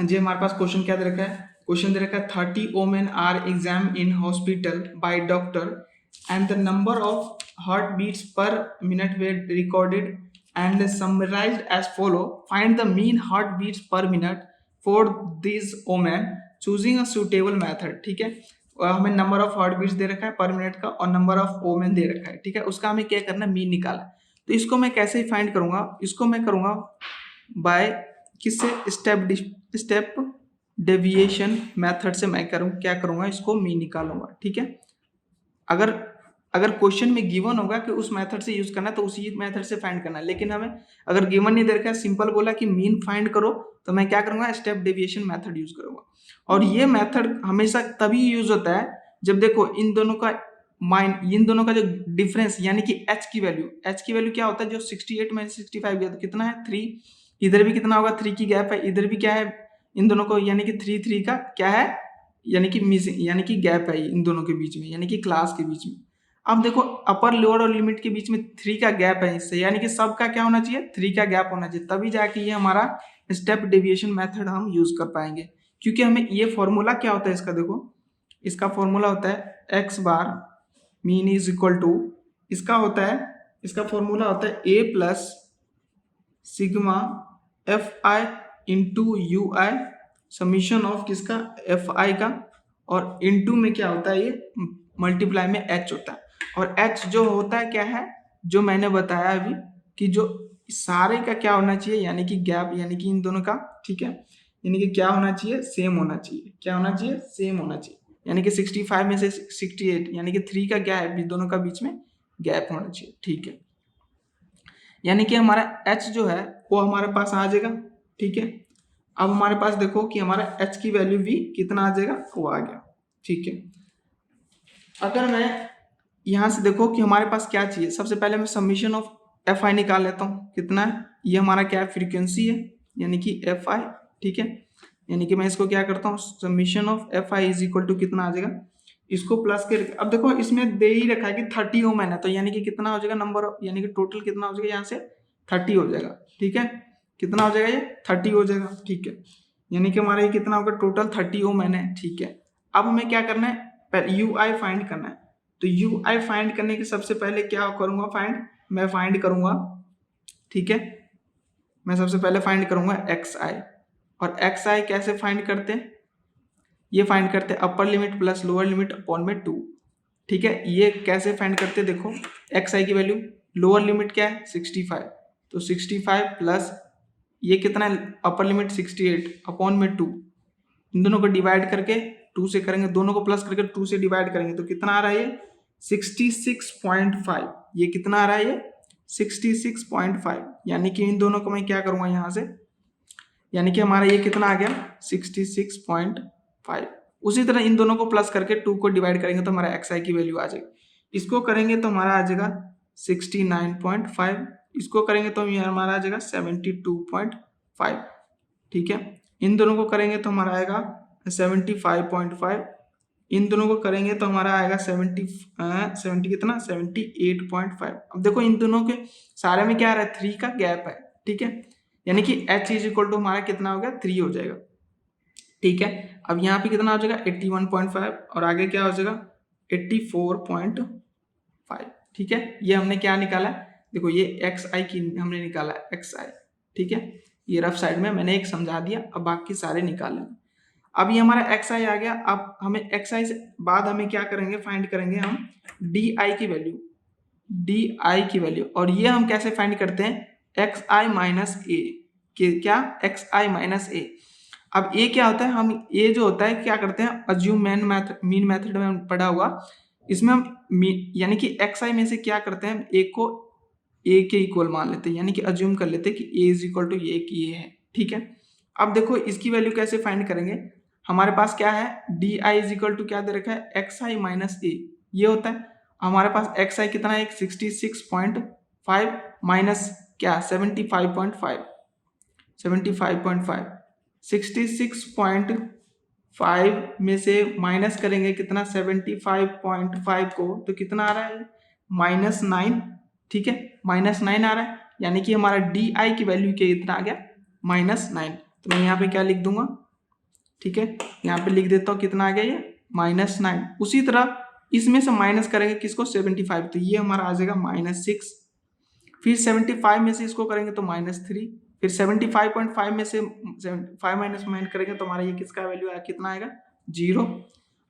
जी हमारे पास क्वेश्चन क्या दे रखा है, क्वेश्चन दे रखा है 30 women are examined in hospital by doctor and the number of heartbeats per minute were recorded and summarized as follow. Find the mean heartbeats per minute for these women choosing a suitable method. ठीक है, और हमें number of heartbeats दे रखा है पर minute का और number of women दे रखा है। ठीक है, उसका हमें क्या करना है, मीन निकालना है। तो इसको मैं कैसे फाइंड करूंगा, इसको मैं करूंगा बाय किससे, स्टेप डेविएशन मेथड से मैं क्या करूंगा, इसको मीन निकालूंगा। ठीक है, अगर अगर क्वेश्चन में गिवन होगा कि उस मेथड से यूज करना है तो उसी मेथड से फाइंड करना है, लेकिन हमें अगर गिवन नहीं दे रखा है, सिंपल बोला कि मीन फाइंड करो, तो मैं क्या करूंगा, स्टेप डेविएशन मेथड यूज करूंगा। और ये मेथड हमेशा तभी यूज होता है जब देखो इन दोनों का जो डिफरेंस यानी कि एच की वैल्यू क्या होता है, जो 68 में 65 गया तो कितना है 3, इधर भी कितना होगा 3 की गैप है, इधर भी क्या है इन दोनों को यानी कि 3 का क्या है, यानी कि मिसिंग यानी कि गैप है इन दोनों के बीच में, यानी कि क्लास के बीच में। अब देखो अपर लोअर और लिमिट के बीच में 3 का गैप है इससे, यानी कि सबका क्या होना चाहिए 3 का गैप होना चाहिए, तभी जाके ये हमारा स्टेप डेविएशन मेथड हम यूज कर पाएंगे। क्योंकि हमें ये फॉर्मूला क्या होता है इसका, देखो इसका फॉर्मूला होता है x bar mean is equal to, इसका फॉर्मूला होता है A plus sigma f I into you i summation of किसका, एफ आई का, और इंटू में क्या होता है ये मल्टीप्लाई में एच होता है। और एच जो होता है क्या है, जो मैंने बताया अभी कि जो सारे का क्या होना चाहिए, यानी कि गैप, यानी कि इन दोनों का, ठीक है, यानी कि क्या होना चाहिए, सेम होना चाहिए, क्या होना चाहिए, सेम होना चाहिए, यानी कि 65 में से 68 यानी कि 3 का क्या है, दोनों का बीच में गैप होना चाहिए। ठीक है, यानी कि हमारा h जो है वो हमारे पास आ जाएगा। ठीक है, अब हमारे पास देखो कि हमारा h की वैल्यू भी कितना आ जाएगा, वो आ गया। ठीक है, अगर मैं यहां से देखो कि हमारे पास क्या चाहिए, सबसे पहले मैं समीशन ऑफ एफ आई निकाल लेता हूँ, कितना है, ये हमारा क्या है, फ्रीक्वेंसी है, यानी कि एफ आई। ठीक है, यानी कि मैं इसको क्या करता हूँ, summation of F I is equal to कितना आ जाएगा, इसको प्लस के, अब देखो इसमें दे ही रखा है कि 30 ओमेन है, तो यानी कि कितना हो जाएगा नंबर ऑफ, यानी कि टोटल कितना हो जाएगा, यहाँ से 30 हो जाएगा। ठीक है, कितना हो जाएगा, ये 30 हो जाएगा। ठीक है, यानी कि हमारा ये कितना होगा, टोटल 30 ओमेन है। ठीक है, अब हमें क्या करना है, यू आई फाइंड करना है। तो यू आई फाइंड करने के सबसे पहले क्या करूंगा, मैं फाइंड करूंगा। ठीक है, मैं सबसे पहले फाइंड करूंगा एक्स आई, और एक्स आई कैसे फाइंड करते हैं, ये फाइंड करते हैं upper limit plus lower limit upon में 2। ठीक है, ये कैसे फाइंड करते हैं, देखो एक्स आई की वैल्यू, लोअर लिमिट क्या है 65, तो 65 प्लस ये कितना है, अपर लिमिट 68 अपॉन में 2, इन दोनों को डिवाइड करके 2 से करेंगे, दोनों को प्लस करके 2 से डिवाइड करेंगे तो कितना आ रहा है, ये 66.5, ये कितना आ रहा है, ये 66.5, यानी कि इन दोनों को मैं क्या करूंगा यहाँ से, यानी कि हमारा ये कितना आ गया 66.5। उसी तरह इन दोनों को प्लस करके 2 को डिवाइड करेंगे तो हमारा एक्स आई की वैल्यू आ जाएगी, इसको करेंगे तो हमारा आ जाएगा 69.5, इसको करेंगे तो हमारा आ जाएगा 72.5। ठीक है, इन दोनों को करेंगे तो हमारा आएगा 75.5, इन दोनों को करेंगे तो हमारा आएगा 70 कितना 78.5। अब देखो इन दोनों के सारे में क्या आ रहा है, 3 का गैप है। ठीक है, यानी कि h इज इक्वल टू हमारा कितना हो गया, 3 हो जाएगा। ठीक है, अब यहाँ पे कितना हो जाएगा 81.5, और आगे क्या हो जाएगा 84.5। ठीक है, ये हमने क्या निकाला, देखो ये एक्स आई की हमने निकाला एक्स आई। ठीक है, ये रफ साइड में मैंने एक समझा दिया, अब बाकी सारे निकाल लेंगे। अब ये हमारा एक्स आई आ गया, अब हमें एक्स आई से बाद हमें क्या करेंगे, फाइंड करेंगे हम डी आई की वैल्यू, और ये हम कैसे फाइंड करते हैं, एक्स आई माइनस ए, क्या एक्स आई माइनस ए। अब ए क्या होता है, हम ए जो होता है क्या करते हैं, अज्यूम मीन मेथड में पढ़ा हुआ, इसमें हम यानी कि एक्स आई में से क्या करते हैं, ए को ए के इक्वल मान लेते हैं, यानी कि अज्यूम कर लेते हैं कि ए इज इक्वल टू ए की ए है। ठीक है, अब देखो इसकी वैल्यू कैसे फाइंड करेंगे, हमारे पास क्या है, D I is equal to क्या दे रखा है, एक्स आई माइनस ए, ये होता है हमारे पास एक्स आई कितना है, 66.5 माइनस क्या 75.5, 66.5 में से माइनस करेंगे कितना 75.5 को, तो कितना आ रहा है -9। ठीक है, -9 आ रहा है, यानी कि हमारा डी आई की वैल्यू के इतना आ गया -9। तो मैं यहाँ पे क्या लिख दूंगा, ठीक है, यहाँ पे लिख देता हूँ कितना आ गया ये -9। उसी तरह इसमें से माइनस करेंगे किसको 75, तो ये हमारा आ जाएगा -6। फिर 75 में से इसको करेंगे तो -3। फिर 75.5 में से 5 -9 करेंगे तो हमारा ये किसका वैल्यू आया, कितना आएगा 0।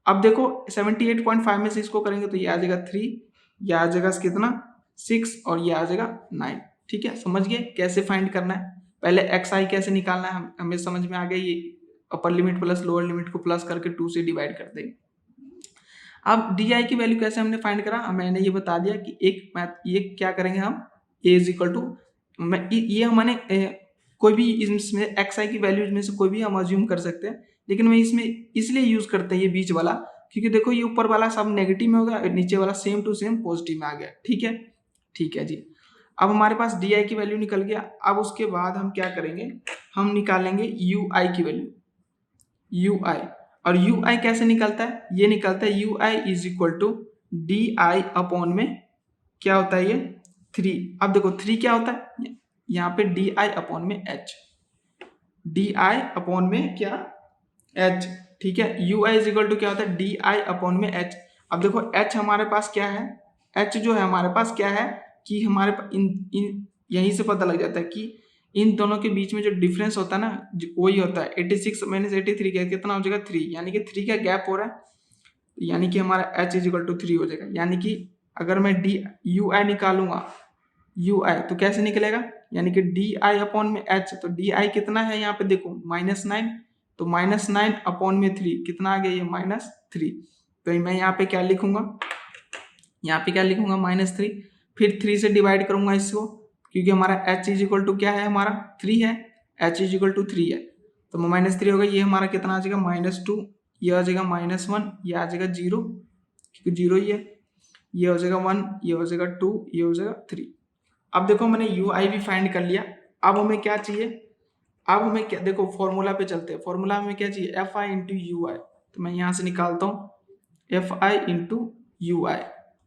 अब देखो 78.5 में से इसको करेंगे तो ये आ जाएगा 3, ये आ जाएगा कितना 6 और ये आ जाएगा 9। ठीक है, समझ गए कैसे फाइंड करना है। पहले xi कैसे निकालना है हमें समझ में आ गया, ये upper limit plus lower limit को प्लस करके 2 से डिवाइड कर देंगे। अब डी आई की वैल्यू कैसे हमने फाइंड करा, मैंने ये बता दिया कि ये क्या करेंगे हम a इज इक्वल टू ये हमने कोई भी इसमें एक्स आई की वैल्यूज में से कोई भी हम अज्यूम कर सकते हैं, लेकिन मैं इसमें इसलिए यूज करते हैं ये बीच वाला, क्योंकि देखो ये ऊपर वाला सब नेगेटिव में होगा, नीचे वाला सेम टू सेम पॉजिटिव में आ गया। ठीक है जी। अब हमारे पास डी आई की वैल्यू निकल गया। अब उसके बाद हम क्या करेंगे, हम निकालेंगे यू आई की वैल्यू, यू आई। और यू आई कैसे निकलता है, ये निकलता है U I is equal to D I upon में क्या होता है ये 3। अब देखो 3 क्या होता है, यहाँ पे डी आई अपॉन में एच, डी आई अपॉन में क्या एच। ठीक है, U I is equal to क्या होता है डी आई अपॉन में एच। अब देखो एच हमारे पास क्या है, एच जो है हमारे पास क्या है कि हमारे पास यहीं से पता लग जाता है कि इन दोनों के बीच में जो डिफरेंस होता है ना वही होता है 86 - 83 का कितना हो जाएगा 3, यानी कि 3 का गैप हो रहा है, यानी कि हमारा h इज इक्वल टू 3 हो जाएगा। यानी कि अगर मैं डी यू आई निकालूंगा, यू आई तो कैसे निकलेगा, यानी कि डी आई अपॉन में h, तो डी आई कितना है यहाँ पे देखो -9, तो -9 अपॉन में 3 कितना आ गया ये -3। तो मैं यहाँ पे क्या लिखूंगा, यहाँ पे क्या लिखूंगा -3, फिर 3 से डिवाइड करूंगा इसको, क्योंकि हमारा h इज इक्वल टू क्या है हमारा 3 है, h इज इक्वल टू 3 है, तो -3 होगा, ये हमारा कितना आ जाएगा -2, ये आ जाएगा -1, ये आ जाएगा 0 क्योंकि 0 ही है, ये हो जाएगा 1, ये हो जाएगा 2, ये हो जाएगा 3। अब देखो मैंने यू आई भी फाइंड कर लिया। अब हमें क्या चाहिए, अब हमें क्या, देखो फॉर्मूला पे चलते हैं। फॉर्मूला में क्या चाहिए एफ आई इंटू यू आई, तो मैं यहाँ से निकालता हूँ एफ आई इंटू यू आई।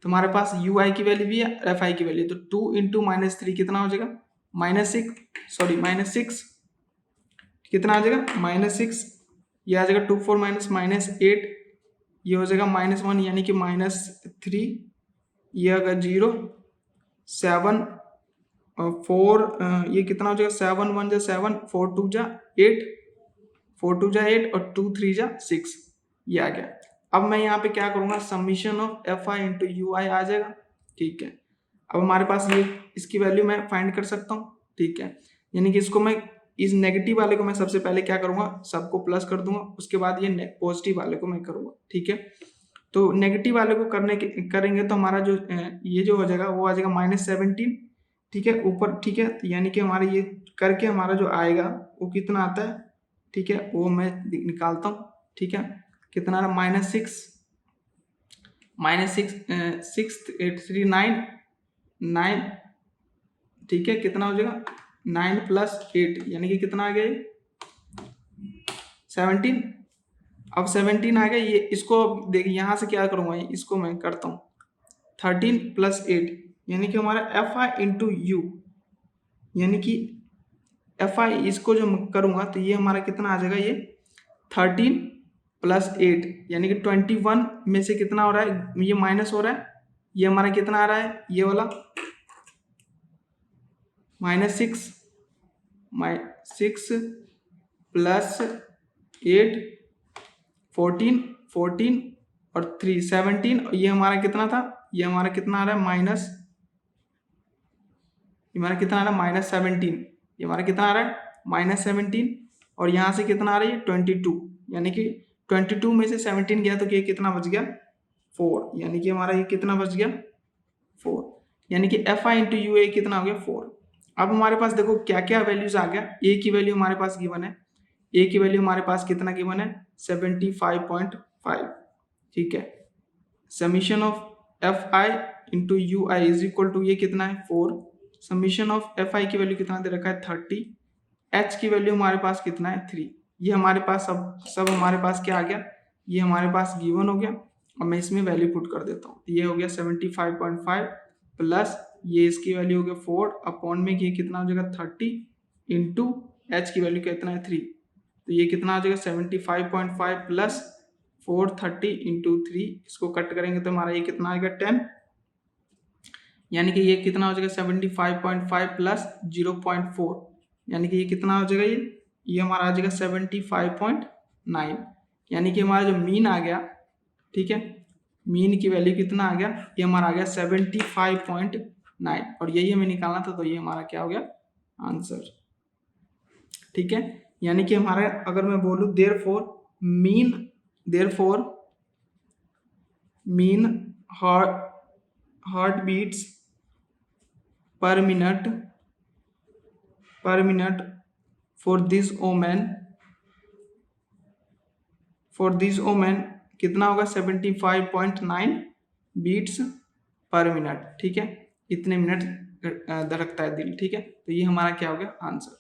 तो हमारे पास यू आई की वैल्यू भी है, एफ आई की वैल्यू, तो 2 इंटू -3 कितना हो जाएगा -6, कितना आ जाएगा -6, ये आ जाएगा 2 4 -8, ये हो जाएगा -1 यानी कि -3, ये अगर 0 7 4 ये कितना हो जाएगा 7 1 जा 7, 4 2 जा 8, 4 2 जा 8 और 2 3 जा 6, ये आ गया। अब मैं यहाँ पे क्या करूँगा, summation of F I into you i आ जाएगा। ठीक है, अब हमारे पास ये इसकी वैल्यू मैं फाइंड कर सकता हूँ। ठीक है, यानी कि इसको मैं इस नेगेटिव वाले को मैं सबसे पहले क्या करूँगा, सबको प्लस कर दूंगा, उसके बाद ये पॉजिटिव वाले को मैं करूँगा। ठीक है, तो नेगेटिव वाले को करेंगे तो हमारा जो ये जो हो जाएगा वो आ जाएगा -17। ठीक है, ऊपर ठीक है, तो यानी कि हमारा ये करके हमारा जो आएगा वो कितना आता है, ठीक है, वो मैं निकालता हूँ। ठीक है, कितना आ रहा -6 6 8 3 9, ठीक है, कितना हो जाएगा 9 + 8 यानी कि कितना आ गया 17। अब 17 आ गया, ये इसको देखिए यहाँ से क्या करूँगा, इसको मैं करता हूँ 13 + 8 यानी कि हमारा एफ आई इंटू यू, यानी कि एफ आई इसको जो करूँगा तो ये हमारा कितना आ जाएगा, ये 13 + 8 यानी कि 21 में से कितना हो रहा है, ये माइनस हो रहा है, ये हमारा कितना आ रहा है, ये वाला -6 + 8 14 और 3 17, ये हमारा कितना था, ये हमारा कितना आ रहा है ये हमारा कितना आ रहा है -17, ये हमारा कितना आ रहा है -17 और यहाँ से कितना आ रहा है 22, यानी कि 22 में से 17 गया तो ये कितना बच गया 4, यानी कि हमारा ये कितना बच गया 4, यानी कि F I into U A कितना हो गया 4। अब हमारे पास देखो क्या क्या वैल्यूज आ गया, ए की वैल्यू हमारे पास गिवन है, ए की वैल्यू हमारे पास कितना गिवन है 75.5। ठीक है, summation of F I into you I is equal to ये कितना है 4, समीशन ऑफ एफ आई की वैल्यू कितना दे रखा है 30, एच की वैल्यू हमारे पास कितना है 3। ये हमारे पास सब हमारे पास क्या आ गया, ये हमारे पास गिवन हो गया। अब मैं इसमें वैल्यू पुट कर देता हूँ, ये हो गया 75.5 प्लस ये इसकी वैल्यू हो गया 4 अपॉन में ये कितना हो जाएगा 30 इंटू एच की वैल्यू कितना है 3, तो ये कितना आ जाएगा 75.5 प्लस 430 इंटू 3, इसको कट करेंगे तो हमारा ये कितना आएगा 10, यानी कि ये कितना हो जाएगा 75.5 प्लस 0.4, यानी कि ये कितना हो जाएगा, ये हमारा आ जाएगा 75.9, यानी कि हमारा जो मीन आ गया, ठीक है, मीन की वैल्यू कितना आ गया, ये हमारा आ गया 75.9, और यही हमें निकालना था, तो ये हमारा क्या हो गया आंसर, ठीक है। यानी कि हमारा अगर मैं बोलूं therefore mean heart beats per minute for this omen कितना होगा 75.9 बीट्स पर मिनट, ठीक है, इतने मिनट धड़कता है दिल, ठीक है, तो ये हमारा क्या हो गया आंसर।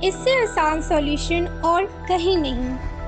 इससे आसान सॉल्यूशन और कहीं नहीं।